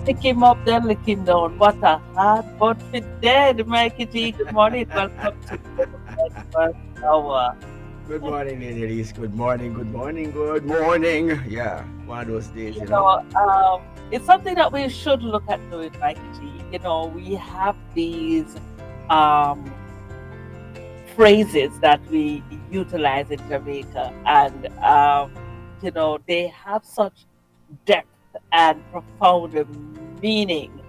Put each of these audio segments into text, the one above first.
pick him up, then lick him down. What a hard but fit dead, Mikey G. Good morning. Welcome to the breakfast hour. Good morning, Lady Elise. Good morning, good morning, good morning. Yeah, one of those days, You you know. know, it's something that we should look at doing, Mikey G. We have these um, phrases that we utilize in Jamaica, and they have such depth and profound meaning.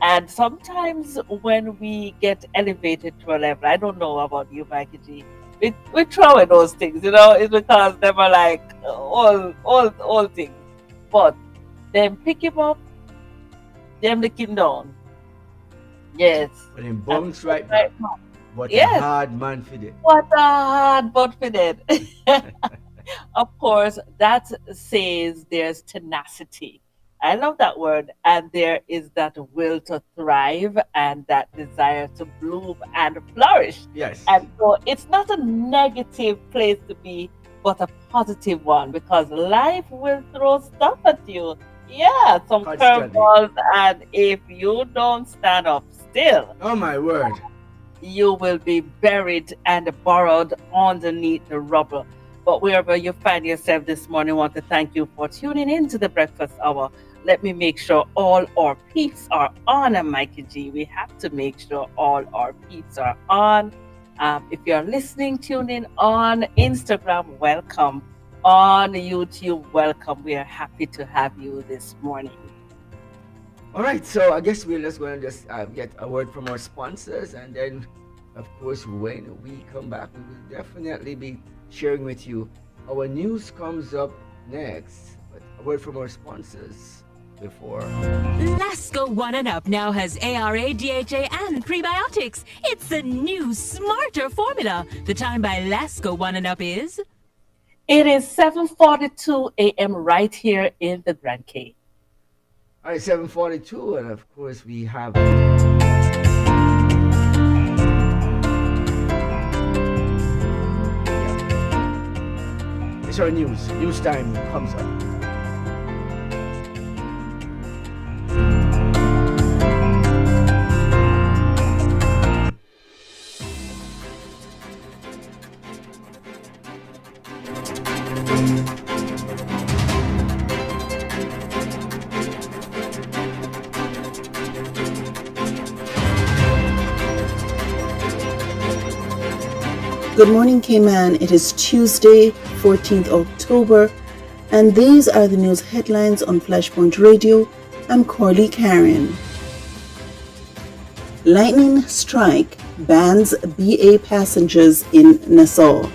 And sometimes when we get elevated to a level, I don't know about you, Mikey G, we throw away those things, it's because they were like all things. But then pick him up, them lick him down. Yes. But then And bounce that's right right. back. What a Yes. hard man for it. What a hard but for it. Of course, that says there's tenacity. I love that word. And there is that will to thrive and that desire to bloom and flourish. Yes, And so it's not a negative place to be, but a positive one because life will throw stuff at you. Yeah, some constantly. curveballs. And if you don't stand up still, Oh my word. you will be buried and borrowed underneath the rubble. But wherever you find yourself this morning, I want to thank you for tuning in to the breakfast hour. Let me make sure all our peeps are on, and Mikey G. We have to make sure all our peeps are on. If you're listening, tune in on Instagram, welcome. On YouTube, welcome. We are happy to have you this morning. All right, so I guess we're just going to just get a word from our sponsors, and then, of course, when we come back, we will definitely be sharing with you. Our news comes up next, but a word from our sponsors before. Lasco One and Up now has ARA, DHA, and prebiotics. It's a new, smarter formula. The time by Lasco One and Up is... It is 7:42 a.m. right here in the Grand Cape. All right, 7:42, and of course, we have. It's our news. News time comes up. Good morning, Cayman. It is Tuesday, 14th October, and these are the news headlines on Flashpoint Radio. I'm Corley Karen. Lightning strike bans BA passengers in Nassau.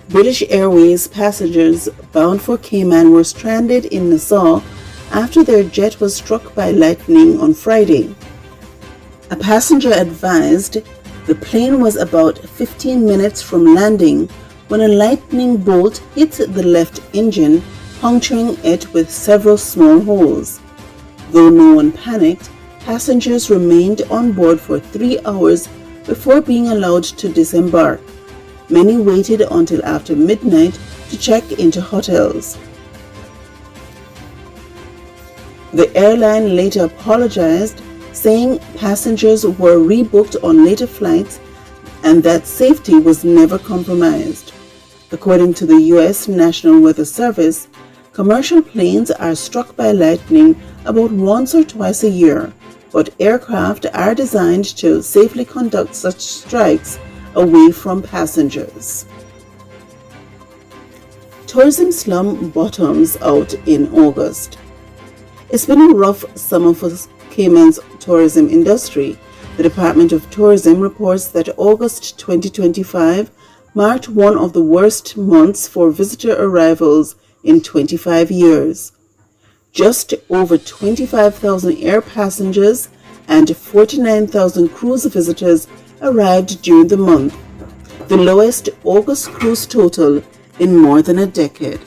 British Airways passengers bound for Cayman were stranded in Nassau after their jet was struck by lightning on Friday. A passenger advised the plane was about 15 minutes from landing when a lightning bolt hit the left engine, puncturing it with several small holes. Though no one panicked, passengers remained on board for 3 hours before being allowed to disembark. Many waited until after midnight to check into hotels. The airline later apologized, saying passengers were rebooked on later flights and that safety was never compromised. According to the U.S. National Weather Service, commercial planes are struck by lightning about once or twice a year, but aircraft are designed to safely conduct such strikes away from passengers. Tourism slum bottoms out in August. It's been a rough summer for Cayman's tourism industry. The Department of Tourism reports that August 2025 marked one of the worst months for visitor arrivals in 25 years. Just over 25,000 air passengers and 49,000 cruise visitors arrived during the month, the lowest August cruise total in more than a decade.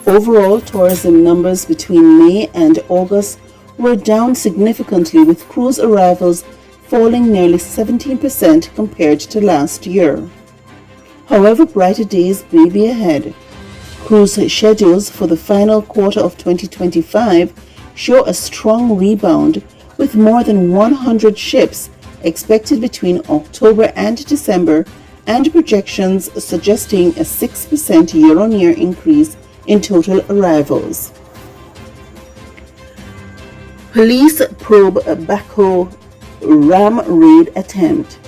Overall, tourism numbers between May and August were down significantly, with cruise arrivals falling nearly 17% compared to last year. However, brighter days may be ahead. Cruise schedules for the final quarter of 2025 show a strong rebound, with more than 100 ships expected between October and December, and projections suggesting a 6% year-on-year increase in total arrivals. Police probe backhoe ram raid attempt.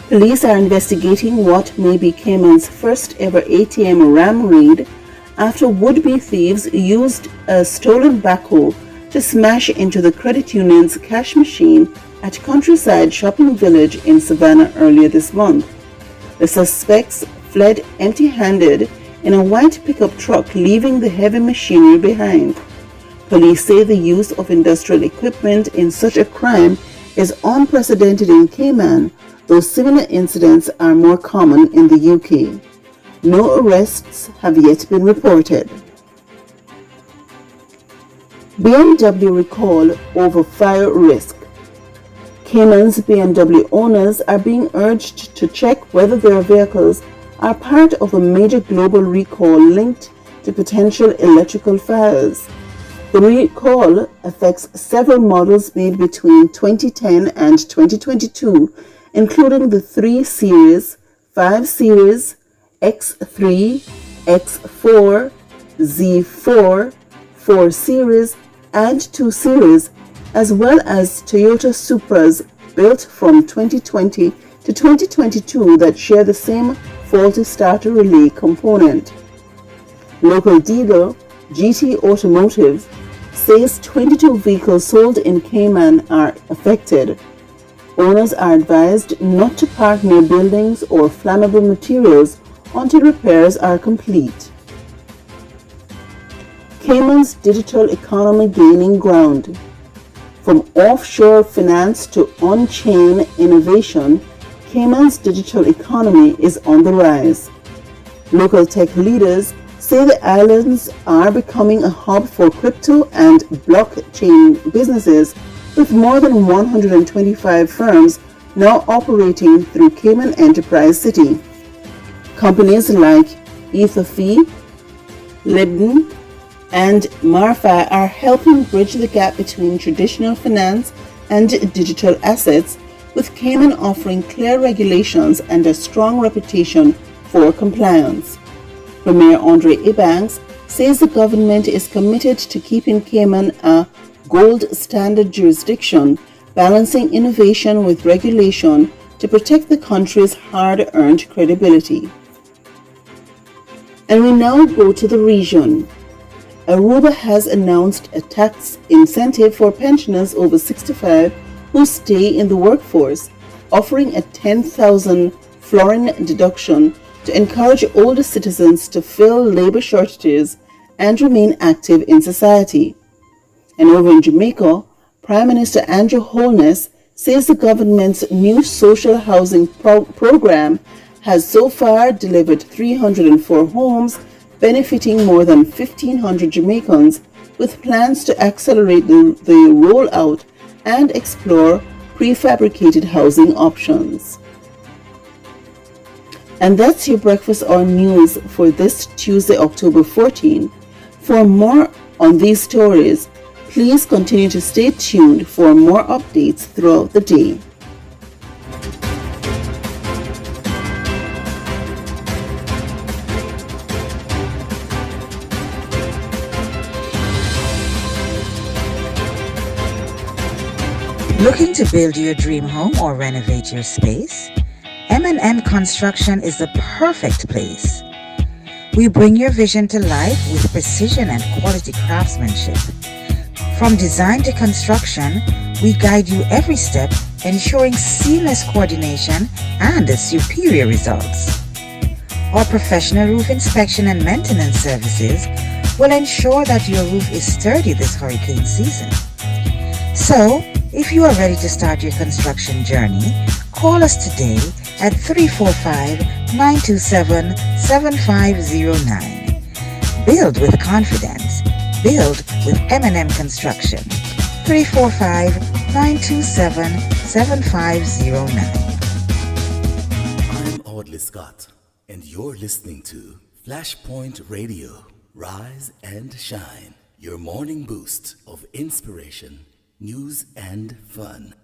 Police are investigating what may be Cayman's first ever ATM ram raid after would-be thieves used a stolen backhoe to smash into the credit union's cash machine at Countryside Shopping Village in Savannah earlier this month. The suspects fled empty-handed in a white pickup truck, leaving the heavy machinery behind. Police say the use of industrial equipment in such a crime is unprecedented in Cayman, though similar incidents are more common in the UK. No arrests have yet been reported. BMW recall over fire risk. Cayman's BMW owners are being urged to check whether their vehicles are part of a major global recall linked to potential electrical fires. The recall affects several models made between 2010 and 2022, including the 3 Series, 5 Series, X3, X4, Z4, 4 Series, and 2 Series, as well as Toyota Supras built from 2020 to 2022 that share the same faulty starter relay component. Local dealer GT Automotive says 22 vehicles sold in Cayman are affected. Owners are advised not to park near buildings or flammable materials until repairs are complete. Cayman's digital economy gaining ground. From offshore finance to on-chain innovation, Cayman's digital economy is on the rise. Local tech leaders say the islands are becoming a hub for crypto and blockchain businesses, with more than 125 firms now operating through Cayman Enterprise City. Companies like Etherfee, Libden, and Marfi are helping bridge the gap between traditional finance and digital assets, with Cayman offering clear regulations and a strong reputation for compliance. Premier Andre Ebanks says the government is committed to keeping Cayman a gold standard jurisdiction, balancing innovation with regulation to protect the country's hard-earned credibility. And we now go to the region. Aruba has announced a tax incentive for pensioners over 65 who stay in the workforce, offering a 10,000 florin deduction to encourage older citizens to fill labor shortages and remain active in society. And over in Jamaica, Prime Minister Andrew Holness says the government's new social housing program has so far delivered 304 homes, benefiting more than 1,500 Jamaicans, with plans to accelerate the rollout and explore prefabricated housing options. And that's your breakfast or news for this Tuesday, October 14. For more on these stories, please continue to stay tuned for more updates throughout the day. Looking to build your dream home or renovate your space? M&M Construction is the perfect place. We bring your vision to life with precision and quality craftsmanship. From design to construction, we guide you every step, ensuring seamless coordination and superior results. Our professional roof inspection and maintenance services will ensure that your roof is sturdy this hurricane season. So, if you are ready to start your construction journey, call us today at 345-927-7509. Build with confidence. Build with M&M Construction. 345-927-7509. I'm Audley Scott, and you're listening to Flashpoint Radio. Rise and shine. Your morning boost of inspiration, news, and fun.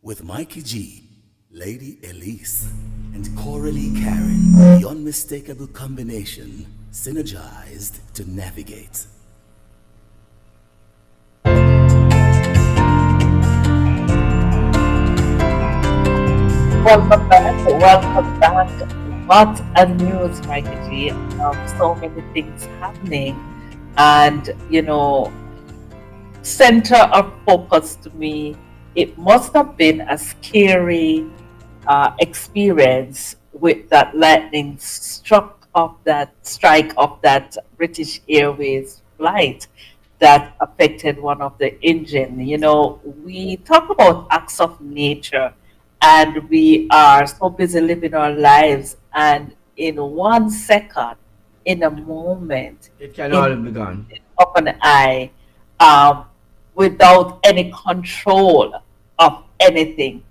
With Mikey G, Lady Elise, and Coralie Karen. The unmistakable combination, synergized to navigate. Welcome back. Welcome back. What a news, Mikey G. So many things happening. And, center of focus to me, it must have been a scary experience with that lightning strike of that British Airways flight that affected one of the engine. We talk about acts of nature, and we are so busy living our lives, and in 1 second, in a moment, It can all in be gone of an eye, um, without any control of anything,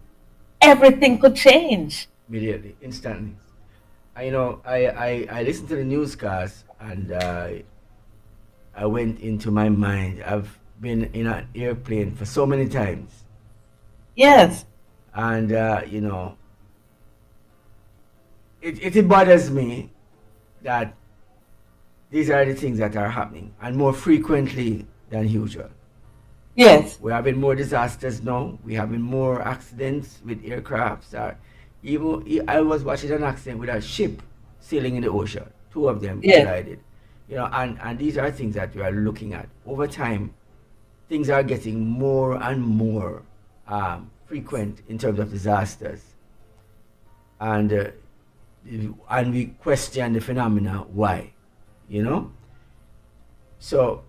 everything could change. immediately, instantly. I listened to the newscast and I went into my mind. I've been in an airplane for so many times, Yes, and it bothers me that these are the things that are happening and more frequently than usual. yes, We're having more disasters now. We're having more accidents with aircrafts. I was watching an accident with a ship sailing in the ocean. Two of them yes, collided. And these are things that we are looking at. Over time, things are getting more and more frequent in terms of disasters. And we question the phenomena why, you know? So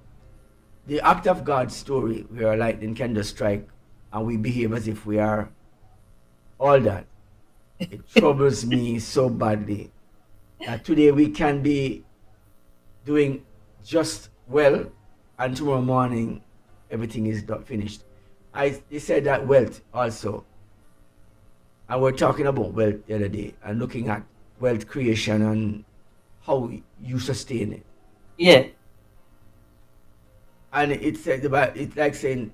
the act of God's story, where a lightning can just strike and we behave as if we are all that, it troubles me so badly that today we can be doing just well and tomorrow morning everything is not finished. They said that wealth also, and we're talking about wealth the other day and looking at wealth creation and how you sustain it. yes, And it's like saying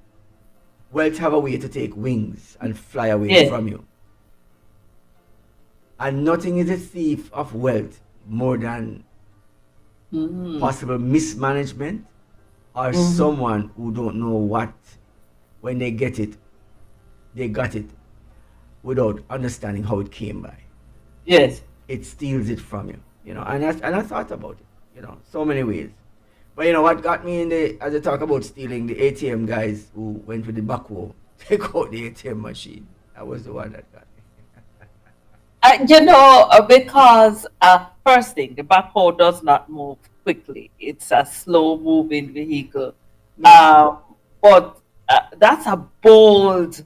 wealth have a way to take wings and fly away yes, from you. And nothing is a thief of wealth more than mhm, possible mismanagement or mhm, someone who don't know what, when they get it, they got it without understanding how it came by. yes. It steals it from you, and I thought about it, so many ways. But what got me as I talk about stealing, the ATM guys who went with the backhoe, take out the ATM machine. That was the one that got me. Because first thing, the backhoe does not move quickly. It's a slow moving vehicle. No, Um, but that's a bold,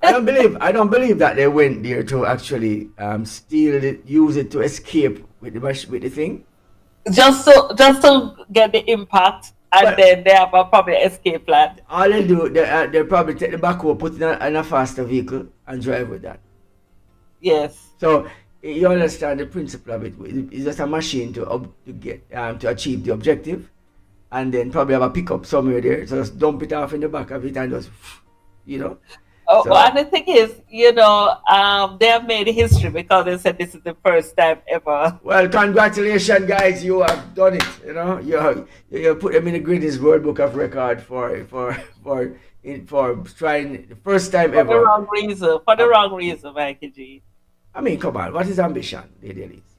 I don't believe that they went there to actually steal it, use it to escape with with the thing. just to get the impact, and But then they have a probably escape plan. all they do, they probably take the backhoe, put it in a faster vehicle, and drive with that. Yes, So you understand the principle of it. It's just a machine to achieve the objective, and then probably have a pickup somewhere there. So just dump it off in the back of it and just, you know. Oh, So and the thing is, they have made history because they said this is the first time ever. well, congratulations, guys! You have done it. You put them in the Guinness World Book of Record for trying the first time For the ever. wrong reason. For the Um, wrong reason, Mikey G. I mean, come on, what is ambition, Lady Elise?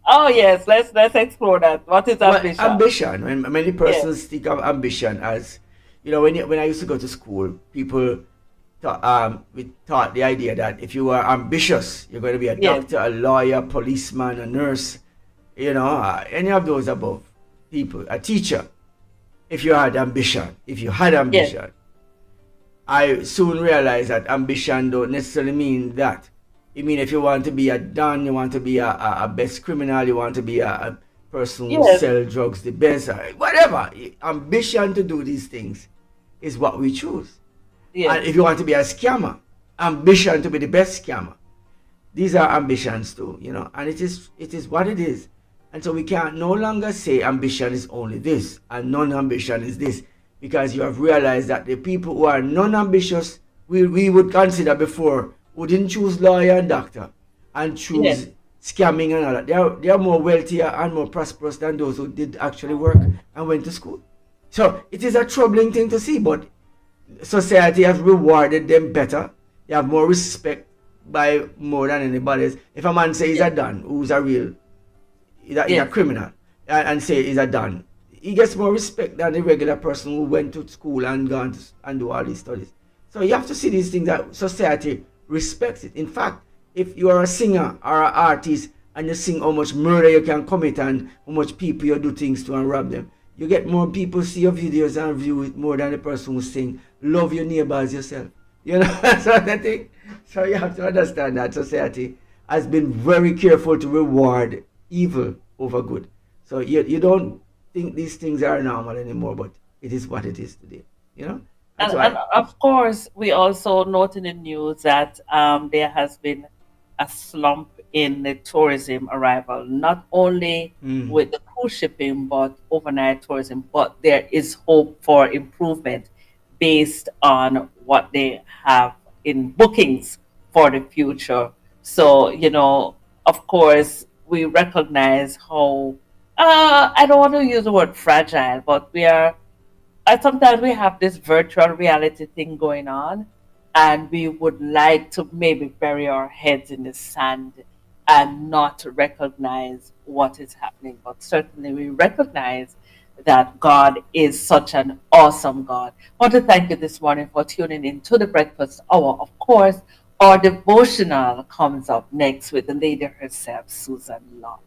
Oh yes, let's explore that. What is Well, ambition? ambition. When many Yes, persons think of ambition as, when I used to go to school, people we taught the idea that if you are ambitious, you're going to be a yes, doctor, a lawyer, policeman, a nurse, any of those above people, a teacher. If you had ambition, yes, I soon realized that ambition don't necessarily mean that. It mean if you want to be a don, you want to be a best criminal, you want to be a person who yes, sell drugs the best, whatever. Ambition to do these things is what we choose. yes, And if you want to be a scammer, ambition to be the best scammer. These are ambitions too, and it is what it is. And so we can't no longer say ambition is only this and non-ambition is this, because you have realized that the people who are non-ambitious, we would consider before, who didn't choose lawyer and doctor and Yes. choose scamming and all that. They are more wealthier and more prosperous than those who did actually work and went to school. So it is a troubling thing to see, but society has rewarded them better. They have more respect by more than anybody else. If a man says he's a don, who's a real, he's a Yes. criminal, and say he's a don, he gets more respect than the regular person who went to school and gone to, and do all these studies. So you have to see these things that society respects it. In fact, if you are a singer or an artist and you sing how much murder you can commit and how much people you do things to and rob them, you get more people see your videos and view it more than the person who sing love your neighbor as yourself. You know, that's what I think. So you have to understand that society has been very careful to reward evil over good. So you don't think these things are normal anymore, but it is what it is today. You know? And so And I of course, we also note in the news that there has been a slump in the tourism arrival, not only with the cruise shipping, but overnight tourism. But there is hope for improvement based on what they have in bookings for the future. So, of course, we recognize how, I don't want to use the word fragile, but sometimes we have this virtual reality thing going on, and we would like to maybe bury our heads in the sand and not recognize what is happening. But certainly, we recognize that God is such an awesome God. I want to thank you this morning for tuning in to the Breakfast Hour. Of course, our devotional comes up next with the lady herself, Susan Long.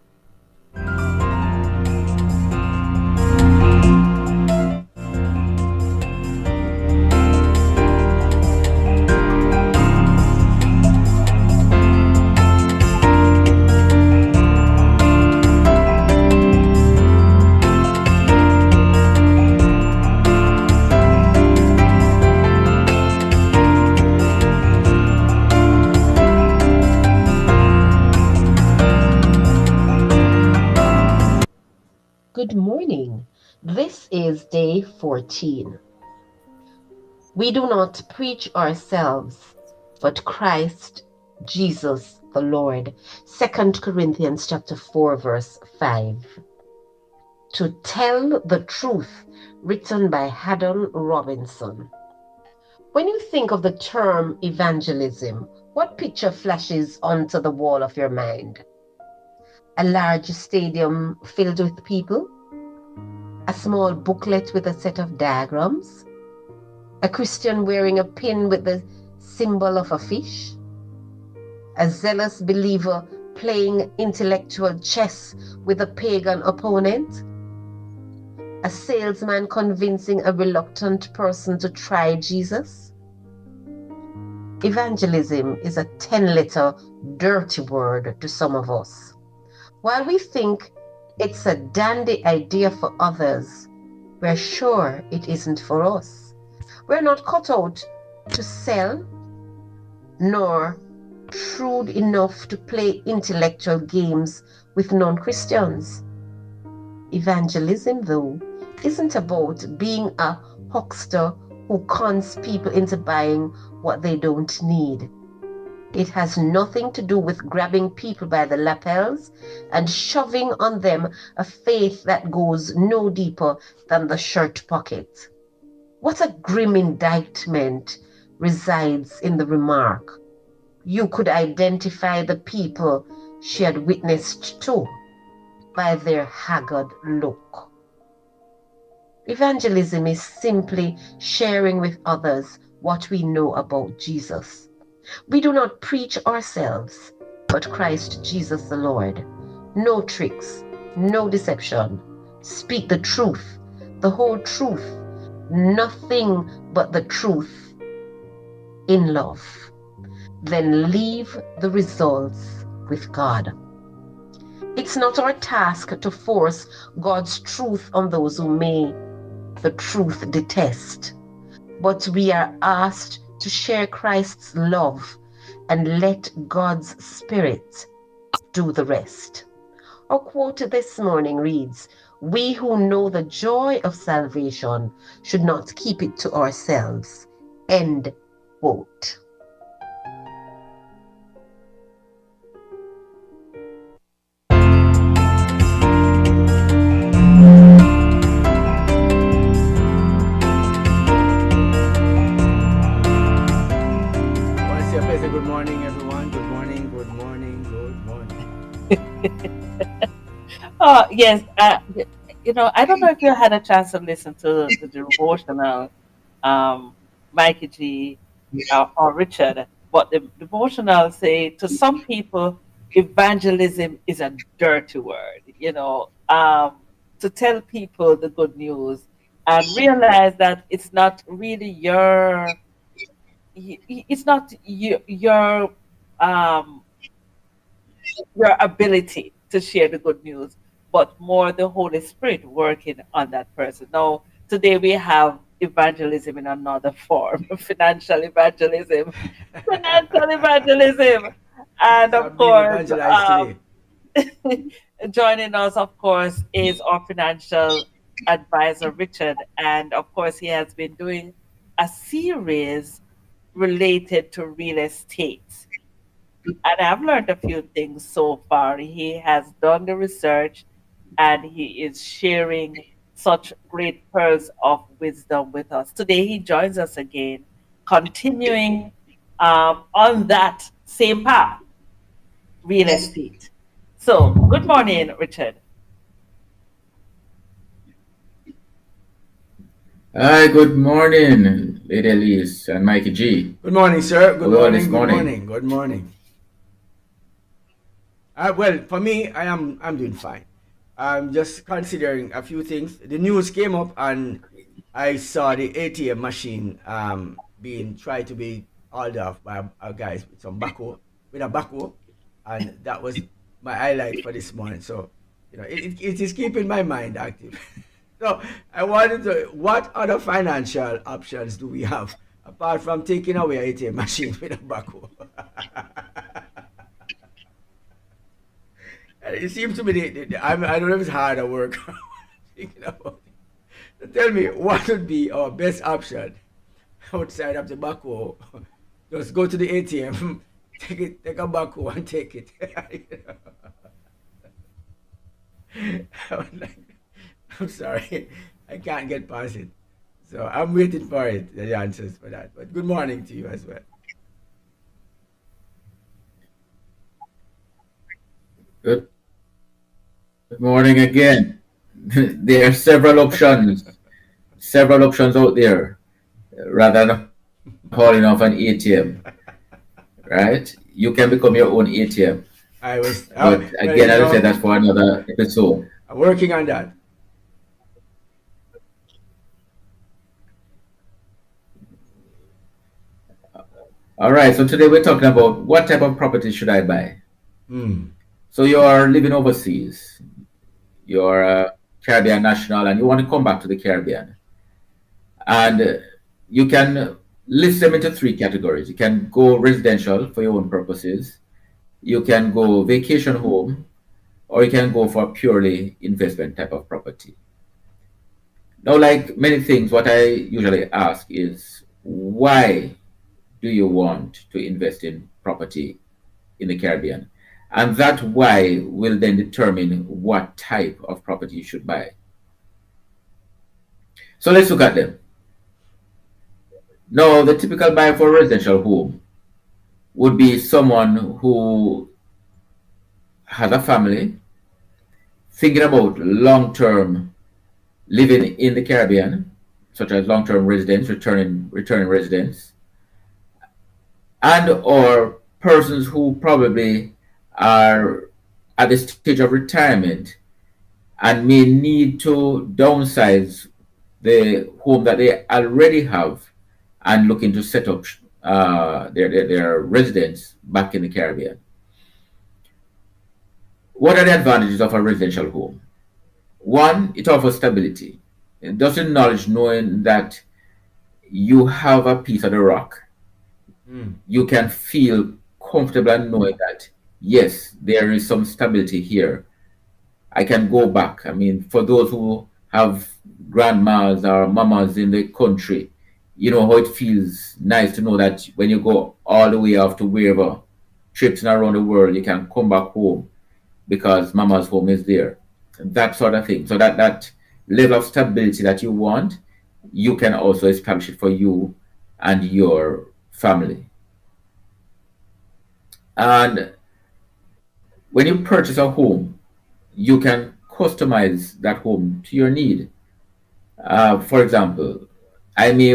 Good morning. This is day 14. We do not preach ourselves, but Christ Jesus the Lord. 2 Corinthians chapter 4, verse 5. To tell the truth, written by Haddon Robinson. When you think of the term evangelism, what picture flashes onto the wall of your mind? A large stadium filled with people? A small booklet with a set of diagrams? A Christian wearing a pin with the symbol of a fish? A zealous believer playing intellectual chess with a pagan opponent? A salesman convincing a reluctant person to try Jesus? Evangelism is a 10-letter dirty word to some of us. While we think it's a dandy idea for others, we're sure it isn't for us. We're not cut out to sell, nor shrewd enough to play intellectual games with non-Christians. Evangelism, though, isn't about being a huckster who cons people into buying what they don't need. It has nothing to do with grabbing people by the lapels and shoving on them a faith that goes no deeper than the shirt pocket. What a grim indictment resides in the remark. You could identify the people she had witnessed to by their haggard look. Evangelism is simply sharing with others what we know about Jesus. We do not preach ourselves, but Christ Jesus the Lord. No tricks, no deception. Speak the truth, the whole truth, nothing but the truth in love. Then leave the results with God. It's not our task to force God's truth on those who may the truth detest, but we are asked to share Christ's love and let God's Spirit do the rest. Our quote this morning reads, "We who know the joy of salvation should not keep it to ourselves." End quote. Once a pleasant good morning, everyone. Good morning, good morning, good morning. Oh, yes. I don't know if you had a chance to listen to the devotional, um, Mikey G or Richard, but the devotional say to some people, evangelism is a dirty word. To tell people the good news and realize that it's not really it's not um, your ability to share the good news, but more the Holy Spirit working on that person. Now, today we have evangelism in another form, financial evangelism, and So of I'm being course, evangelized today. joining us, of course, is our financial advisor, Richard. And of course, he has been doing a series related to real estate. And I've learned a few things so far. He has done the research and he is sharing such great pearls of wisdom with us. Today, he joins us again, continuing on that same path, real estate. So, good morning, Richard. Hi, good morning, Lady Elise and Mikey G. Good morning, sir. Good How are you all this morning, good morning? morning, good morning. Well, for me, I'm doing fine. I'm just considering a few things. The news came up and I saw the ATM machine being tried to be hauled off by guys with some backhoe, with a backhoe, and that was my highlight for this morning. So, it is keeping my mind active. So I wanted to, what other financial options do we have apart from taking away ATM machines with a backhoe? It seems to me, I don't know if it's hard or work. Thinking about it. So tell me, what would be our best option outside of the backhoe? Just go to the ATM, take a backhoe and take it. I'm like, I'm sorry, I can't get past it. So I'm waiting for it, the answers for that. But good morning to you as well. Good morning again. There are several options out there rather than hauling off an ATM, right? You can become your own ATM. But Well, again, as I said, that's for another episode. I'm working on that. All right, so today we're talking about what type of property should I buy? Hmm. So you're living overseas, you're a Caribbean national, and you want to come back to the Caribbean. And you can list them into three categories. You can go residential for your own purposes, you can go vacation home, or you can go for purely investment type of property. Now, like many things, what I usually ask is why do you want to invest in property in the Caribbean? And that why will then determine what type of property you should buy. So let's look at them. Now, the typical buyer for a residential home would be someone who has a family, thinking about long-term living in the Caribbean, such as long-term residents, returning residents, and or persons who probably are at the stage of retirement and may need to downsize the home that they already have and looking to set up their residence back in the Caribbean. What are the advantages of a residential home? One, it offers stability. It doesn't knowledge knowing that you have a piece of the rock. You can feel comfortable and knowing that yes, there is some stability here I can go back. I mean, for those who have grandmas or mamas in the country, you know how it feels nice to know that when you go all the way off to wherever, trips around the world, you can come back home because mama's home is there. That sort of thing. So that level of stability that you want, you can also establish it for you and your family. And when you purchase a home, you can customize that home to your need. For example, I may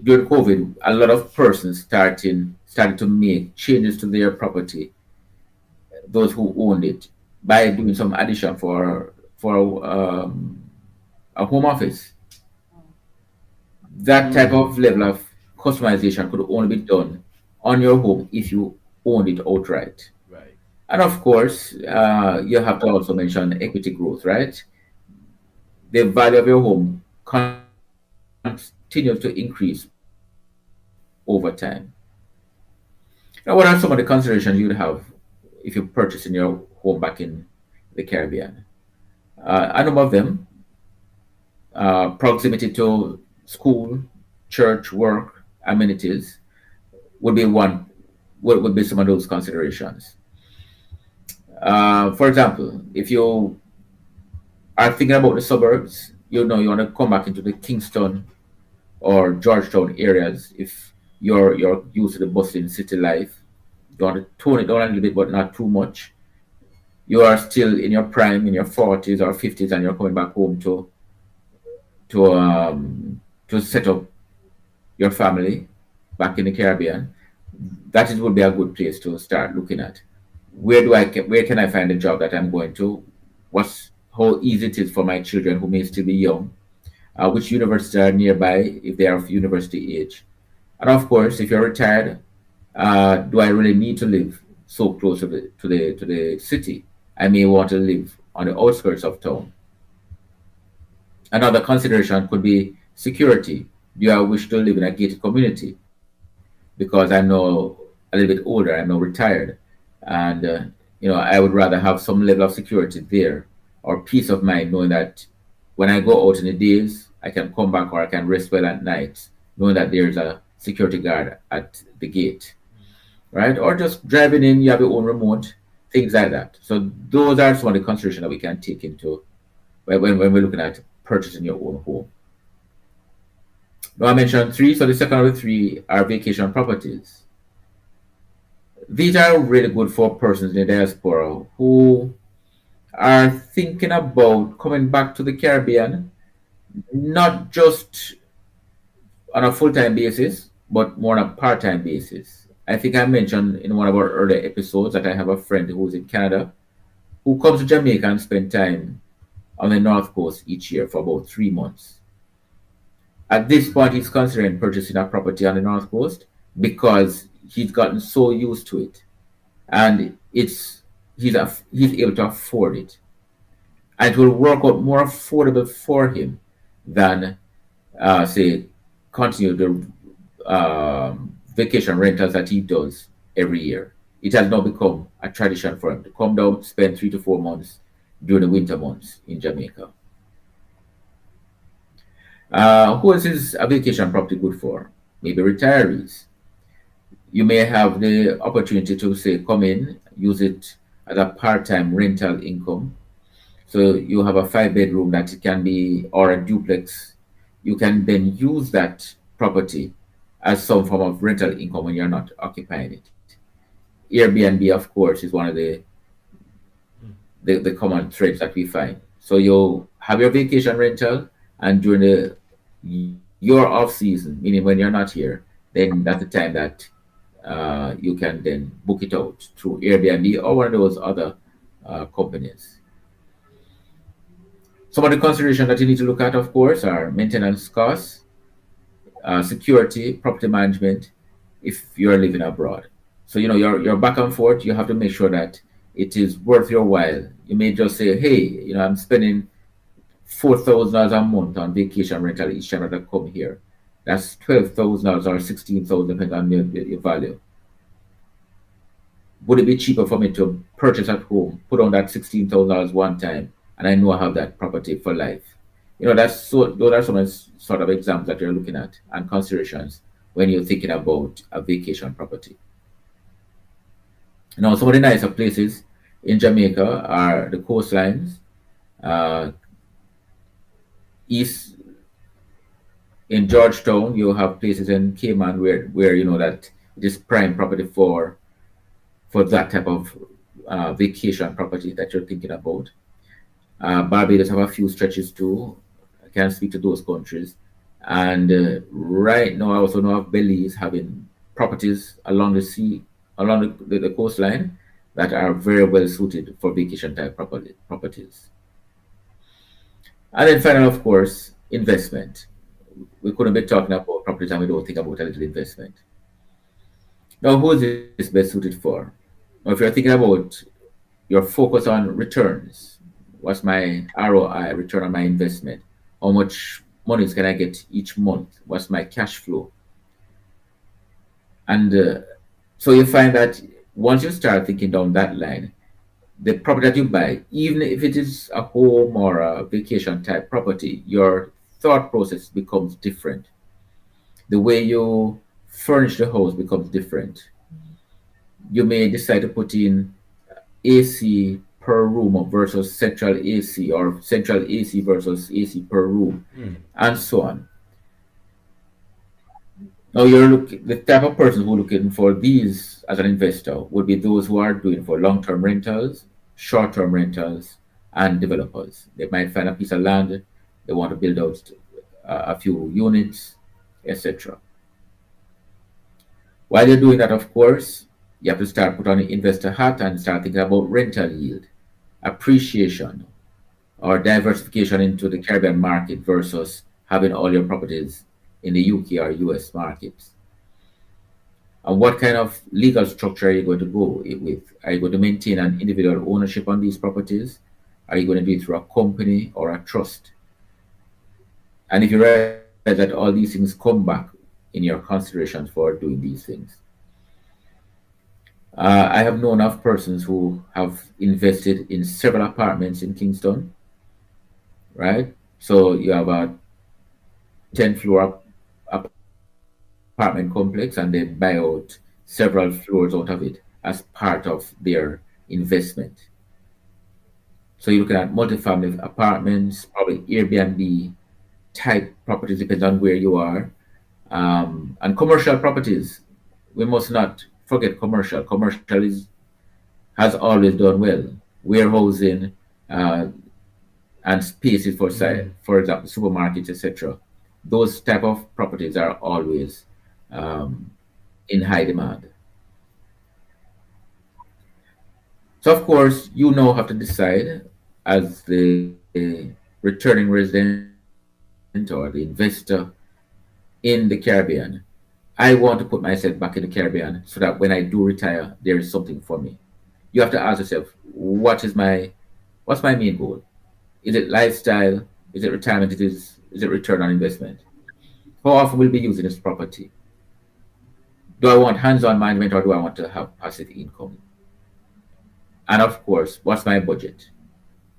during COVID, a lot of persons started to make changes to their property, those who owned it, by doing some addition for a home office. That type of level of customization could only be done on your home if you owned it outright. Right. And of course, you have to also mention equity growth, right? The value of your home continues to increase over time. Now, what are some of the considerations you'd have if you're purchasing your home back in the Caribbean? A number of them: proximity to school, church, work, amenities would be one. Would be some of those considerations. For example, if you are thinking about the suburbs, you know you want to come back into the Kingston or Georgetown areas. If you're used to the bustling city life, you want to tone it down a little bit, but not too much. You are still in your prime, in your 40s or 50s, and you're coming back home to set up your family back in the Caribbean. That would be a good place to start looking at. Where can I find a job that I'm going to? What's how easy it is for my children who may still be young? Which universities are nearby if they are of university age? And of course, if you're retired, do I really need to live so close to the city? I may want to live on the outskirts of town. Another consideration could be security. Do I wish to live in a gated community? Because I'm now a little bit older, I'm now retired, and I would rather have some level of security there, or peace of mind, knowing that when I go out in the days, I can come back or I can rest well at night, knowing that there's a security guard at the gate, right? Or just driving in, you have your own remote, things like that. So those are some of the considerations that we can take into when we're looking at purchasing your own home. Now I mentioned three, so the second of the three are vacation properties. These are really good for persons in the diaspora who are thinking about coming back to the Caribbean, not just on a full-time basis, but more on a part-time basis. I think I mentioned in one of our earlier episodes that I have a friend who's in Canada who comes to Jamaica and spend time on the North Coast each year for about 3 months. At this point, he's considering purchasing a property on the North Coast because he's gotten so used to it, and he's able to afford it, and it will work out more affordable for him than say continue the vacation rentals that he does every year. It has now become a tradition for him to come down, spend 3 to 4 months during the winter months in Jamaica. Who else is a vacation property good for? Maybe retirees. You may have the opportunity to say come in, use it as a part-time rental income. So you have a 5 bedroom that it can be, or a duplex. You can then use that property as some form of rental income when you're not occupying it. Airbnb, of course, is one of the common threads that we find. So you have your vacation rental, and during your off season, meaning when you're not here, then that's the time that you can then book it out through Airbnb or one of those other companies. Some of the considerations that you need to look at, of course, are maintenance costs, security, property management, if you're living abroad. So you're back and forth. You have to make sure that it is worth your while. You may just say, hey, I'm spending $4,000 a month on vacation rental each time that I come here. That's $12,000 or $16,000 depending on your value. would it be cheaper for me to purchase at home, put on that $16,000 one time, and I know I have that property for life? Those are some sort of examples that you're looking at and considerations when you're thinking about a vacation property. Now, some of the nicer places in Jamaica are the coastlines, uh, east in Georgetown. You have places in Cayman where you know that it is prime property for that type of vacation property that you're thinking about. Barbados have a few stretches too. I can't speak to those countries. And right now, I also know of Belize having properties along the sea, along the coastline that are very well suited for vacation type properties. And then finally, of course, investment. We couldn't be talking about properties and we don't think about a little investment. Now, who is this best suited for? Now, if you're thinking about your focus on returns, what's my ROI, return on my investment? How much monies can I get each month? What's my cash flow? And so you find that once you start thinking down that line, the property that you buy, even if it is a home or a vacation type property, your thought process becomes different. The way you furnish the house becomes different. You may decide to put in AC per room versus central AC, or central AC versus AC per room, and so on. Now, the type of person who are looking for these as an investor would be those who are doing for long-term rentals, short-term rentals, and developers. They might find a piece of land, they want to build out a few units, etc. While you're doing that, of course, you have to start put on the investor hat and start thinking about rental yield, appreciation, or diversification into the Caribbean market versus having all your properties in the UK or US markets. And what kind of legal structure are you going to go with? Are you going to maintain an individual ownership on these properties? Are you going to do it through a company or a trust? And if you realize that all these things come back in your considerations for doing these things. I have known of persons who have invested in several apartments in Kingston, right? So you have a 10-floor apartment complex and they buy out several floors out of it as part of their investment. So you're looking at multifamily apartments, probably Airbnb type properties, depends on where you are. And commercial properties, we must not forget commercial. Has always done well. Warehousing and spaces for example, supermarkets, etc. Those type of properties are always in high demand. So of course, you now have to decide as the returning resident or the investor in the Caribbean. I want to put myself back in the Caribbean so that when I do retire, there is something for me. You have to ask yourself, what's my main goal? Is it lifestyle? Is it retirement? Is it return on investment? How often will I be using this property? Do I want hands-on management or do I want to have passive income? And of course, what's my budget?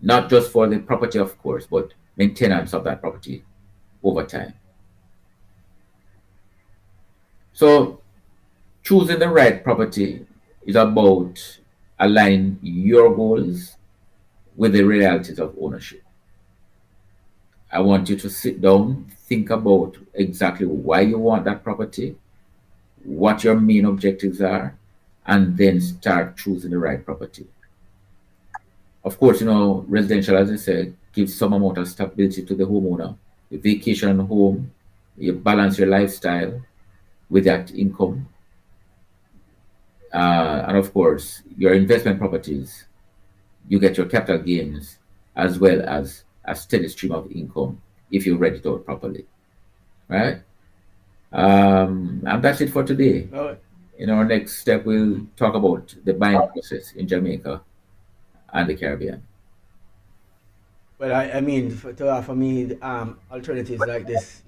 Not just for the property, of course, but maintenance of that property over time. So choosing the right property is about aligning your goals with the realities of ownership. I want you to sit down, think about exactly why you want that property, what your main objectives are, and then start choosing the right property. Of course, residential, as I said, gives some amount of stability to the homeowner. The vacation home, you balance your lifestyle with that income. And of course, your investment properties, you get your capital gains as well as a steady stream of income if you rent it out properly. Right? And that's it for today. Oh, In our next step, we'll talk about the buying process in Jamaica and the Caribbean. well, I mean, for me, alternatives like this,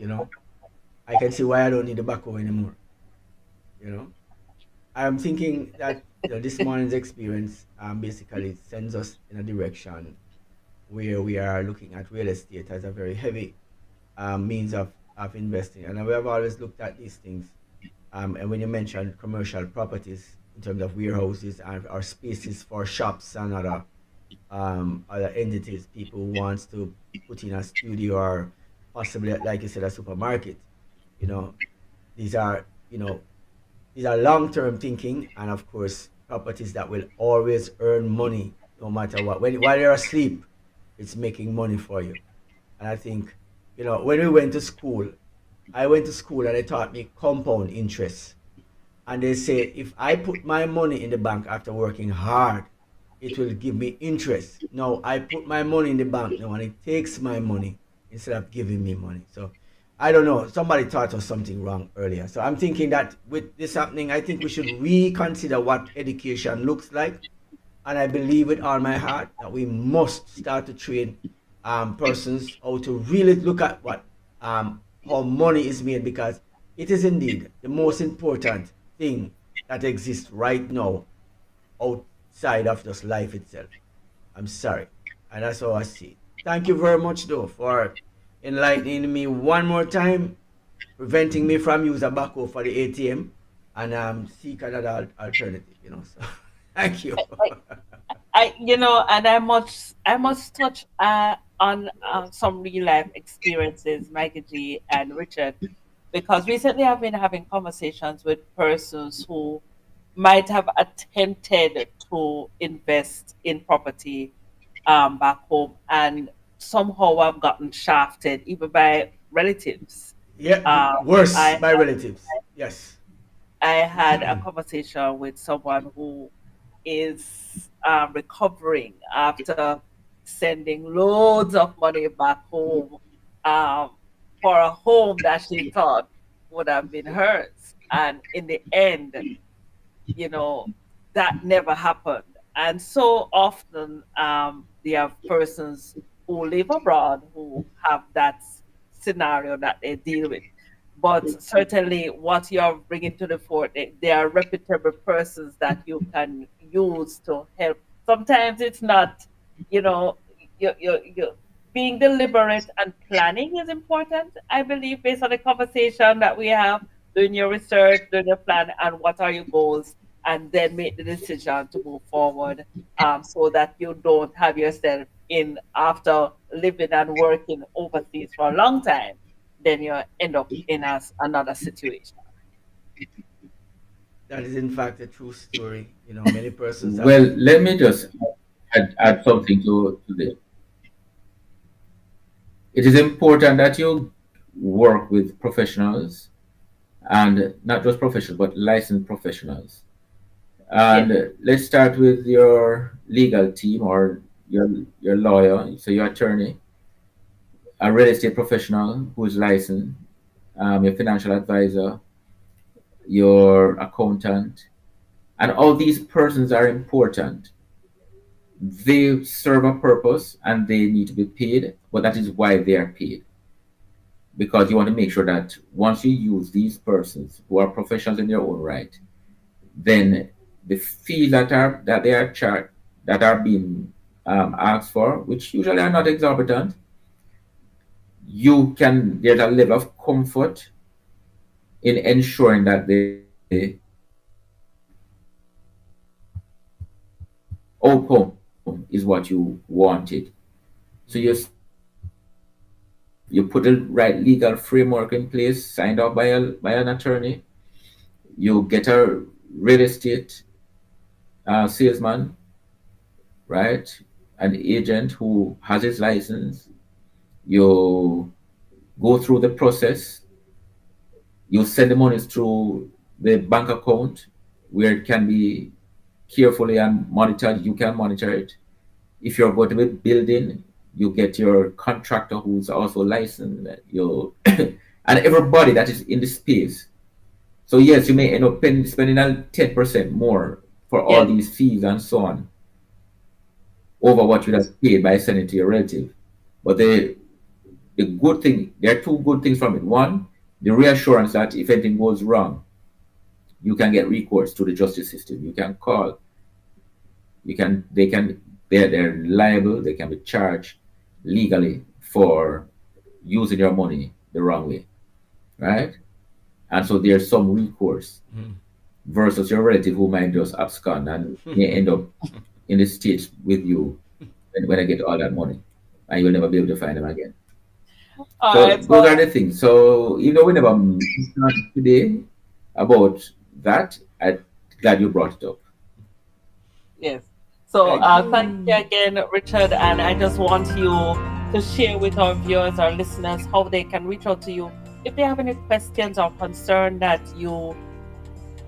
I can see why I don't need the backhoe anymore. You know, I'm thinking that this morning's experience basically sends us in a direction where we are looking at real estate as a very heavy means of investing. And we have always looked at these things. And when you mentioned commercial properties in terms of warehouses and or spaces for shops and other entities, people who wants to put in a studio or possibly, like you said, a supermarket, you know, these are, these are long-term thinking, and of course, properties that will always earn money no matter what. While you're asleep, it's making money for you. And I think, when we went to school, I went to school and they taught me compound interest. And they say if I put my money in the bank after working hard, it will give me interest. No, I put my money in the bank now and it takes my money instead of giving me money. So I don't know. Somebody taught us something wrong earlier. So I'm thinking that with this happening, I think we should reconsider what education looks like. And I believe with all my heart that we must start to train persons how to really look at how money is made, because it is indeed the most important thing that exists right now outside of just life itself. I'm sorry. And that's how I see it. Thank you very much, though, for enlightening me one more time, preventing me from using a backhoe for the ATM, and seek another alternative. So thank you. And I must touch on some real life experiences, Mikey G and Richard, because recently I've been having conversations with persons who might have attempted to invest in property back home, and somehow I've gotten shafted, even by relatives. Yeah, worse I by relatives. Yes. I had a conversation with someone who is recovering after sending loads of money back home um, for a home that she thought would have been hers. And in the end, you know, that never happened. And so often, there are persons who live abroad who have that scenario that they deal with. But certainly, what you're bringing to the fore, they are reputable persons that you can use to help. Sometimes it's not, you know, you being deliberate and planning is important. I believe, based on the conversation that we have, doing your research, doing your plan, and what are your goals, and then make the decision to move forward, so that you don't have yourself in, after living and working overseas for a long time, then you end up in another situation. That is, in fact, a true story. Many persons have. Well, let me just add something to this. It is important that you work with professionals, and not just professionals, but licensed professionals. Yes, And let's start with your legal team or your lawyer, so your attorney, a real estate professional who is licensed, your financial advisor, your accountant, and all these persons are important. They serve a purpose and they need to be paid, but that is why they are paid. Because you want to make sure that once you use these persons who are professionals in their own right, then the fees that they are charged, that are being asked for, which usually are not exorbitant, there's a level of comfort in ensuring that the outcome is what you wanted. So you put the right legal framework in place, signed off by an attorney. You get a real estate salesman, right? An agent who has his license. You go through the process. You send the monies through the bank account where it can be carefully and monitored. You can monitor it. If you're going to be building, you get your contractor who's also licensed. You and everybody that is in the space. So yes, you may end up spending a 10% more for all yes, these fees and so on over what you have paid by sending to your relative. But the good thing, there are two good things from it. One, the reassurance that if anything goes wrong, you can get recourse to the justice system. You can call. They're liable. They can be charged legally for using your money the wrong way, right? And so there's some recourse versus your relative who might just abscond and may end up in the States with you when I get all that money, and you'll never be able to find them again. All So right. those are the things. So even though we never mentioned today about that, I'm glad you brought it up. Yes. So Thank thank you again, Richard. And I just want you to share with our viewers, our listeners, how they can reach out to you if they have any questions or concern that you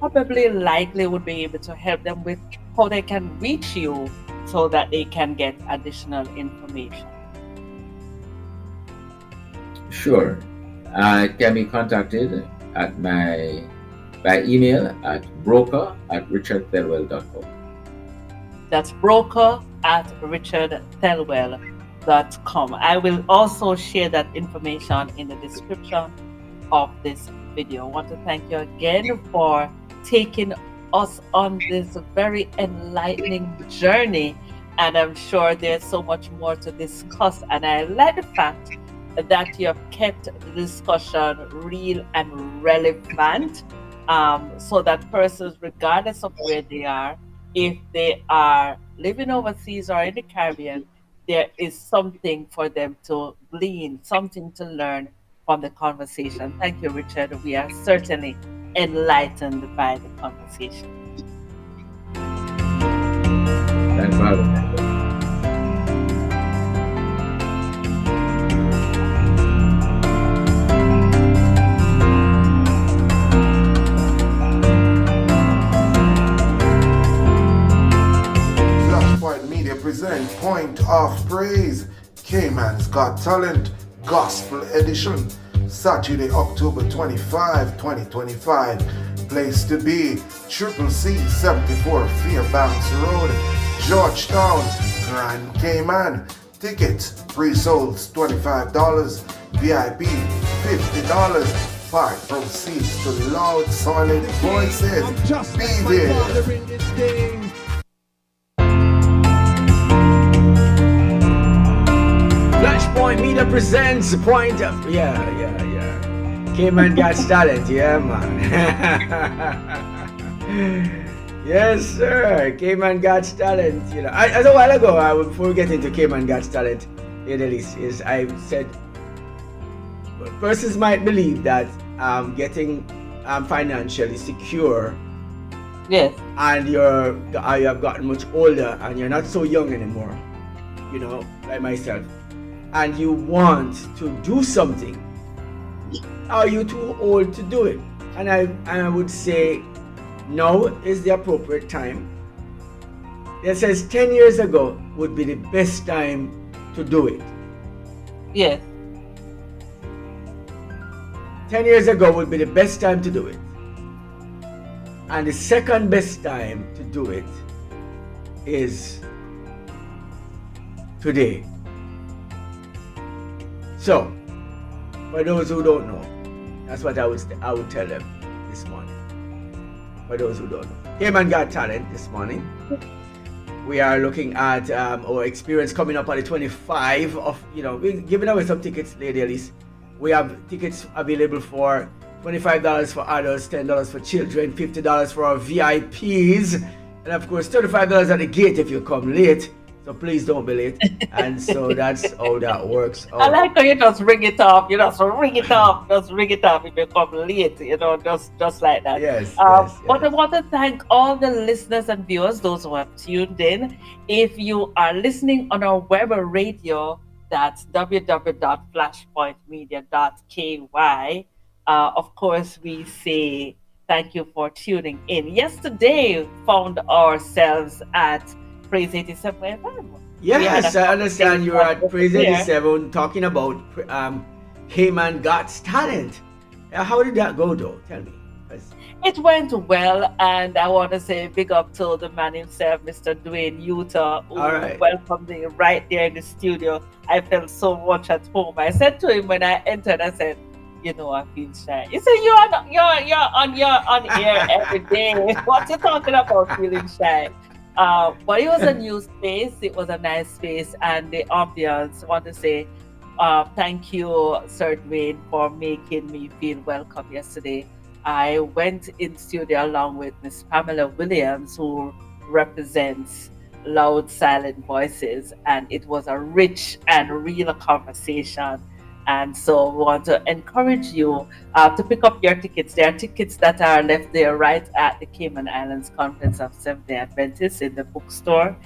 probably likely would be able to help them with, how they can reach you so that they can get additional information. Sure. I can be contacted at by email at broker@richardthelwell.com. That's broker@richardthelwell.com. I will also share that information in the description of this video. I want to thank you again for taking us on this very enlightening journey. And I'm sure there's so much more to discuss. And I like the fact that you have kept the discussion real and relevant, so that persons, regardless of where they are, if they are living overseas or in the Caribbean, there is something for them to glean, something to learn from the conversation. Thank you, Richard. We are certainly enlightened by the conversation. Thanks for having me. Flashpoint Media present Point of Praise, Cayman's Got Talent, Gospel Edition, Saturday, October 25, 2025. Place to be, Triple C 74 Fairbanks Road, Georgetown, Grand Cayman. Tickets, pre-sold $25, VIP $50. Part proceeds to loud, solid voices. Be there. Flashpoint Media presents Point of Cayman Got Talent, yeah man. Yes sir, Cayman Got Talent. You know, as a while ago, before we get into Cayman Got Talent, is I said persons might believe that getting financially secure, Yes. and you have gotten much older and you're not so young anymore, you know, like myself, and you want to do something. Are you too old to do it? And I would say now is the appropriate time. It says 10 years ago would be the best time to do it. Yes. 10 years ago would be the best time to do it. And the second best time to do it is today. So, for those who don't know, that's what I would tell them this morning. For those who don't know, Cayman Got Talent this morning. We are looking at our experience coming up on the 25 of, we're giving away some tickets, Lady Elise. We have tickets available for $25 for adults, $10 for children, $50 for our VIPs, and of course $35 at the gate if you come late. So please don't be late. And so that's how that works. I like how you just ring it off. You just ring it off. Just ring it off if you come late. Just like that. Yes. But I want to thank all the listeners and viewers, those who have tuned in. If you are listening on our web or radio, that's www.flashpointmedia.ky. Of course, we say thank you for tuning in. Yesterday, found ourselves at Praise 87 FM. Yes, I understand you're at Praise 87 talking about Cayman Got Talent. How did that go though? Tell me. It went well, and I want to say big up to the man himself, Mr. Dwayne Utah, who welcomed me right there in the studio. I felt so much at home. I said to him when I entered, I said, You know, I feel shy. You say you're on air every day. What you talking about feeling shy? But it was a new space. It was a nice space, and the ambience. I want to say, thank you, Sir Dwayne, for making me feel welcome yesterday. I went in studio along with Miss Pamela Williams, who represents Loud Silent Voices, and it was a rich and real conversation. And so we want to encourage you to pick up your tickets. There are tickets that are left there right at the Cayman Islands Conference of Seventh-day Adventists in the bookstore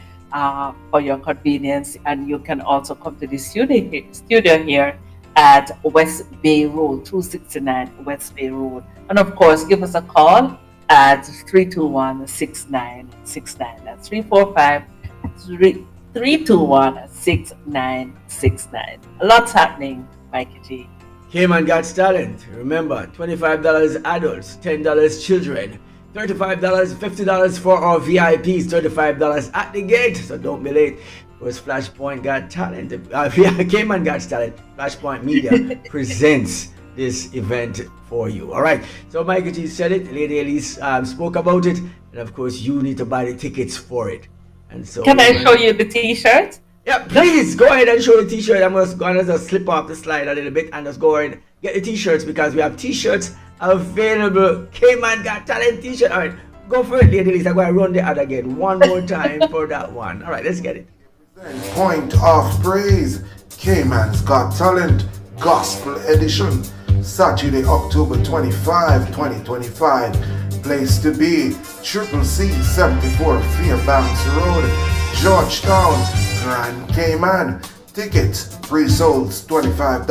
for your convenience. And you can also come to the studio here at West Bay Road, 269 West Bay Road. And of course, give us a call at 321-6969. That's 321-6969. Lots happening, Mikey G. Cayman God's Talent. Remember, $25 adults, $10 children, $35, $50 for our VIPs, $35 at the gate. So don't be late. Because Flashpoint Got Talent, Cayman God's Talent, Flashpoint Media presents this event for you. All right. So Michael G said it. Lady Elise spoke about it, and of course you need to buy the tickets for it. And so can I show you the T-shirt? Yeah, please go ahead and show the T-shirt. I'm just going to just slip off the slide a little bit and just go ahead and get the T-shirts because we have T-shirts available. Cayman Got Talent T-shirt. All right, go for it, Lady Elise. I'm going to run the ad again one more time for that one. All right, let's get it. Point of Praise, Cayman's Got Talent, Gospel Edition, Saturday, October 25, 2025. Place to be, Triple C, 74 Fairbanks Road, Georgetown, Grand Cayman. Tickets, pre-sold $25,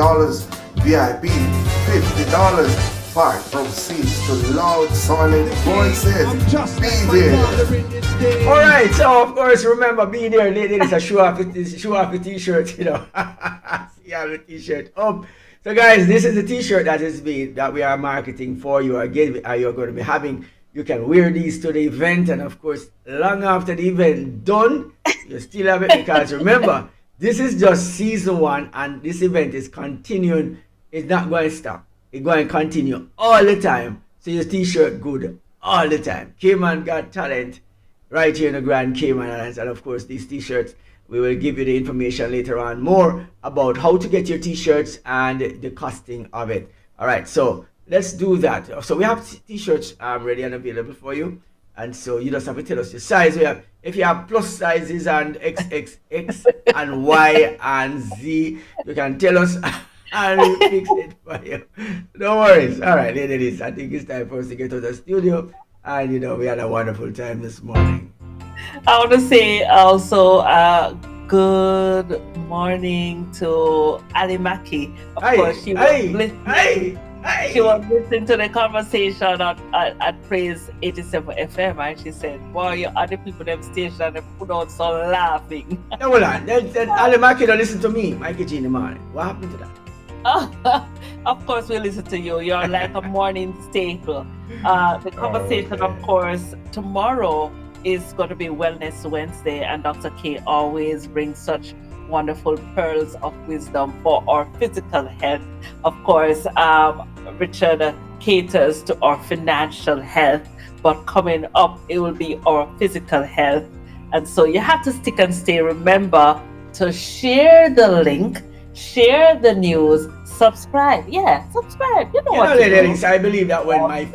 VIP $50. Part proceeds to Loud Solid Voices. Be there. Alright, so of course remember, be there, ladies. Show off the t-shirt, you know. See how the t-shirt up. So guys, this is the t-shirt that we are marketing for you. Again, you're going to be having. You can wear these to the event, and of course, long after the event done, you still have it because remember, this is just season 1, and this event is continuing. It's not going to stop. It's going to continue all the time. So your t-shirt good all the time. Cayman Got Talent right here in the Grand Cayman Islands. And of course, these t-shirts, we will give you the information later on more about how to get your t-shirts and the costing of it. All right, so let's do that. So we have t-shirts ready and available for you. And so you just have to tell us your size. We have, if you have plus sizes and XXX and Y and Z, you can tell us and we fix it for you. No worries. All right, ladies, I think it's time for us to get to the studio. And, you know, we had a wonderful time this morning. I want to say also good morning to Ali Maki. Of course, she was listening. She was listening to the conversation at Praise 87 FM, and she said, "Boy, you other people them station and they put out some laughing." No, hold on. Then Ali Maki don't listen to me, Mikey G in the morning. What happened to that? Of course, we listen to you. You're like a morning staple. The conversation, of course, tomorrow is going to be Wellness Wednesday, and Dr. K always brings such wonderful pearls of wisdom for our physical health. Of course, Richard caters to our financial health, but coming up, it will be our physical health. And so you have to stick and stay. Remember to share the link, share the news, subscribe. Yeah, subscribe. You know what to do. I believe that when my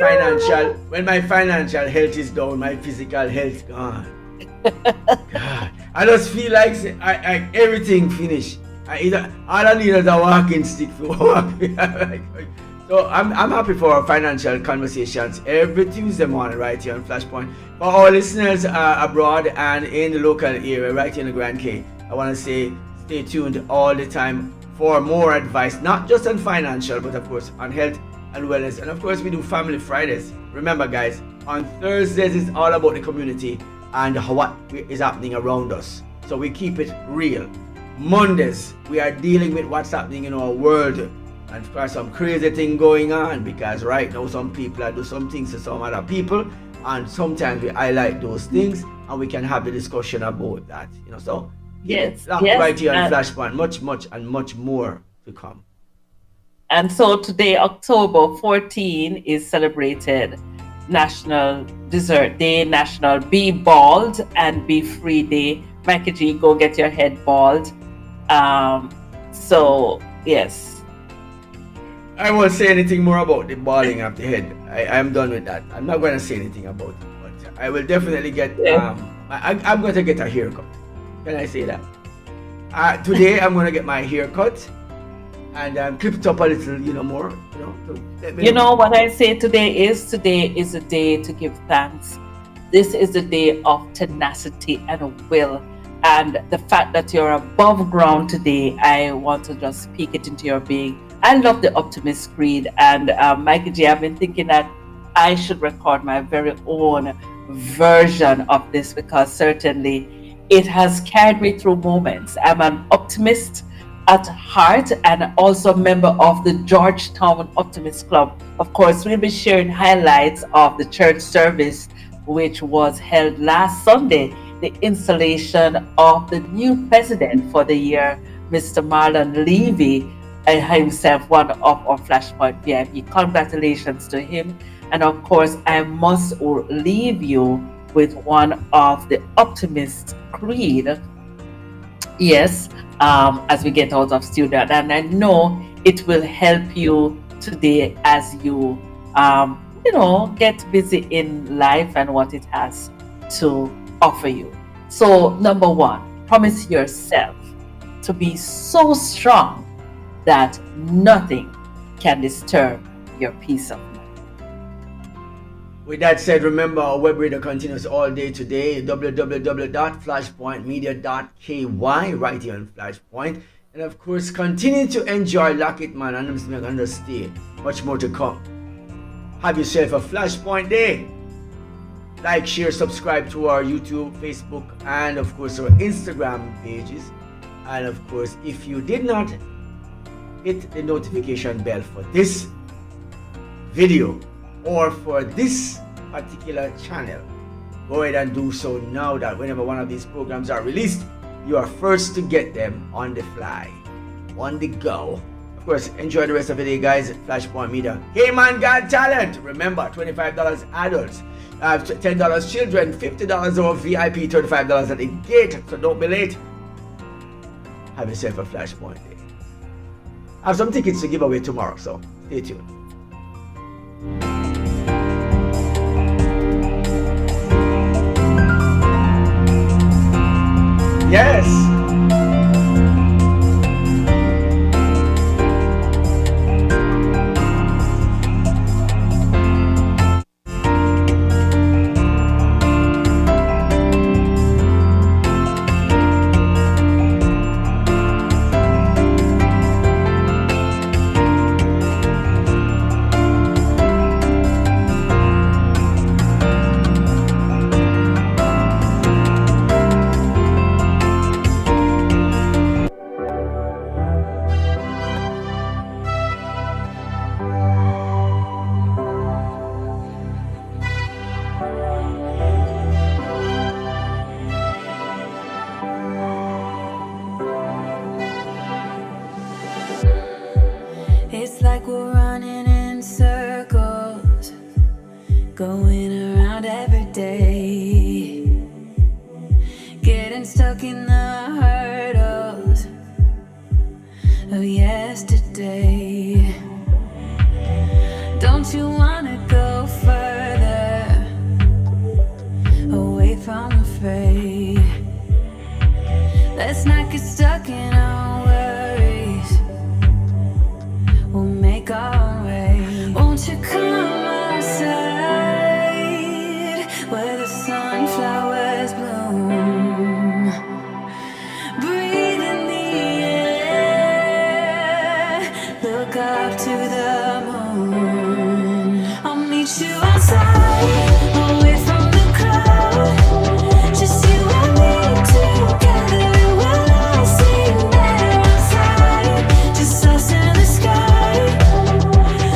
financial health is down, my physical health gone. God, I just feel like I everything finished. All I need is a walking stick to walk. So I'm happy for our financial conversations every Tuesday morning right here on Flashpoint. For our listeners abroad and in the local area right here in the Grand K, I want to say stay tuned all the time for more advice, not just on financial, but of course on health and wellness. And of course we do Family Fridays. Remember guys, on Thursdays it's all about the community and what is happening around us. So we keep it real. Mondays, we are dealing with what's happening in our world. And there's some crazy thing going on because right now some people are doing some things to some other people. And sometimes we highlight those things and we can have a discussion about that. You know, so yes, right here on Flashpoint, much and much more to come. And so today, October 14, is celebrated National Dessert Day, National Be Bald and Be Free Day. Mikey G, go get your head bald. So, yes. I won't say anything more about the balding of the head. I'm done with that. I'm not going to say anything about it. But I will definitely get, I'm going to get a haircut. Can I say that? Today, I'm going to get my hair cut and clip it up a little, more. You know what I say today is a day to give thanks. This is a day of tenacity and will. And the fact that you're above ground today, I want to just speak it into your being. I love the Optimist Creed. And Mikey G, I've been thinking that I should record my very own version of this because certainly it has carried me through moments. I'm an optimist at heart and also a member of the Georgetown Optimist Club. Of course, we'll be sharing highlights of the church service which was held last Sunday, the installation of the new president for the year, Mr. Marlon Levy, himself one of our Flashpoint VIP. Congratulations to him. And of course, I must leave you with one of the Optimist Creed. Yes, as we get out of studio, and I know it will help you today as you, get busy in life and what it has to offer you. So, number one, promise yourself to be so strong that nothing can disturb your peace of mind. With that said, remember our web reader continues all day today, www.flashpointmedia.ky, right here on Flashpoint. And of course, continue to enjoy Lock It Man and I'm gonna stay. Much more to come. Have yourself a Flashpoint day. Like, share, subscribe to our YouTube, Facebook, and of course our Instagram pages. And of course, if you did not hit the notification bell for this video or for this particular channel, go ahead and do so now, that whenever one of these programs are released, you are first to get them on the fly, on the go. Of course, enjoy the rest of the day, guys, at Flashpoint Media. Hey man, got talent. Remember, $25 adults, $10 children, $50 over VIP, $35 at the gate, so don't be late. Have yourself a Flashpoint day. I have some tickets to give away tomorrow, so stay tuned. Yes. It's like we're running in circles, going around every day, getting stuck in the hurdles of yesterday. Don't you wanna go further, away from the fray? Let's not get stuck in our worries, we'll make our way. Won't you come outside where the sunflowers bloom? Breathe in the air, look up to the moon. I'll meet you outside, away from the crowd, just you and me together. When I sing there outside, just us in the sky,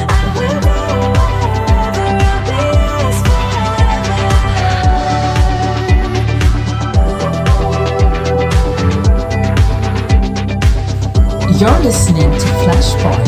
I will go wherever, I'll be yours forever. You're listening to Flashpoint